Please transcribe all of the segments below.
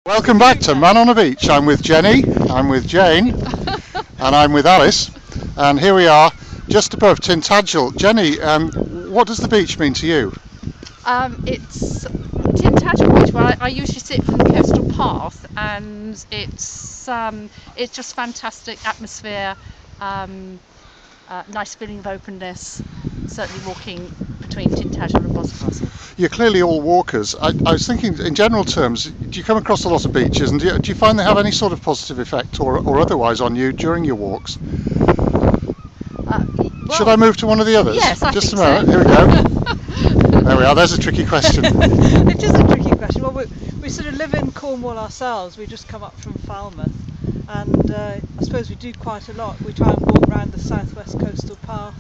Welcome back to Man on a Beach. I'm with Jenny, I'm with Jane, and I'm with Alice. And here we are, just above Tintagel. Jenny, what does the beach mean to you? It's Tintagel Beach, where I usually sit from the coastal path, and it's just fantastic atmosphere, nice feeling of openness. Certainly walking between Tintagel and Boscastle. You're clearly all walkers. I was thinking, in general terms, do you come across a lot of beaches, and do you find they have any sort of positive effect or otherwise on you during your walks? Should I move to one of the others? Yes, I Just think a moment. so. Here we go. There we are. There's a tricky question. It is a tricky question. Well, we sort of live in Cornwall ourselves. We just come up from Falmouth, and I suppose we do quite a lot. We try and walk around the southwest coastal path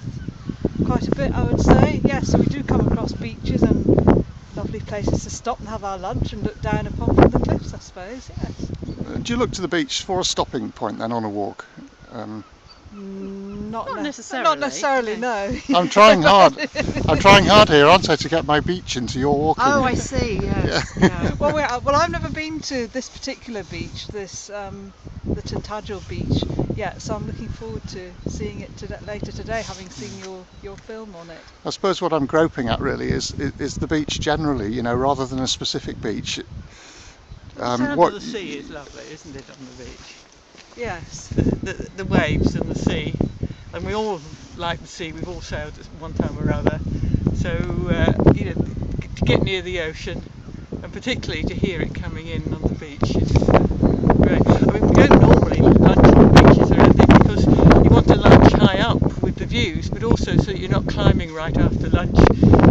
quite a bit, I would say. Yes, so we do come across beaches and lovely places to stop and have our lunch and look down upon from the cliffs, I suppose. Yes. Do you look to the beach for a stopping point then on a walk? Not necessarily. Not necessarily, no. I'm trying hard. I'm trying hard here, aren't I, to get my beach into your walking? Oh, I see. Yes. Yeah. Well, I've never been to this particular beach, the Tintagel beach, yet. So I'm looking forward to seeing it later today, having seen your film on it. I suppose what I'm groping at really is the beach generally, rather than a specific beach. The sound of the sea is lovely, isn't it, on the beach? Yes. The waves and the sea, and we all like the sea. We've all sailed at one time or other, so to get near the ocean, and particularly to hear it coming in on the beach is great. I mean, we don't normally lunch on beaches or anything because you want to lunch high up with the views, but also so you're not climbing right after lunch,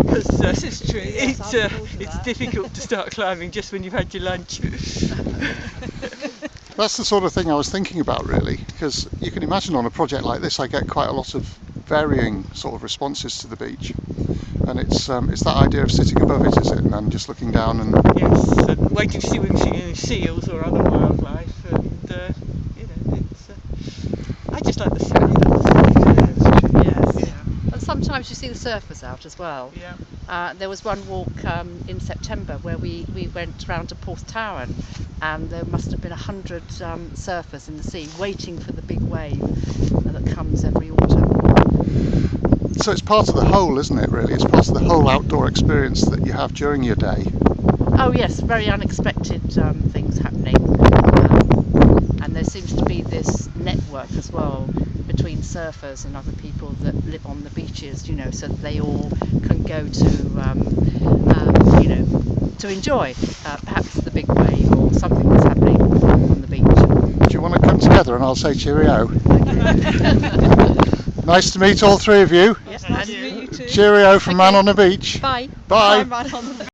because This is true. Yes, it's difficult to start climbing just when you've had your lunch. That's the sort of thing I was thinking about really, because you can imagine on a project like this I get quite a lot of varying sort of responses to the beach, and it's that idea of sitting above it, is it, and then just looking down and Yes, and waiting to see whether we can see any seals or other wildlife, and it's. I just like the sound of the sea. Yes. Yeah. And sometimes you see the surfers out as well. Yeah. There was one walk in September where we went round to Porthtowan, and there must have been 100 surfers in the sea waiting for the big wave that comes every autumn. so it's part of the whole, isn't it, really? It's part of the whole outdoor experience that you have during your day. Oh yes, very unexpected things happening, and there seems to be this network as well between surfers and other people that live on the beaches, so that they all can go to enjoy perhaps the big wave or something that's happening on the beach. Do you want to come together and I'll say cheerio? Nice to meet all three of you. Yes, Nice to meet you too. Cheerio from Thank Man you. on a Beach. Bye. Bye. Bye, man on the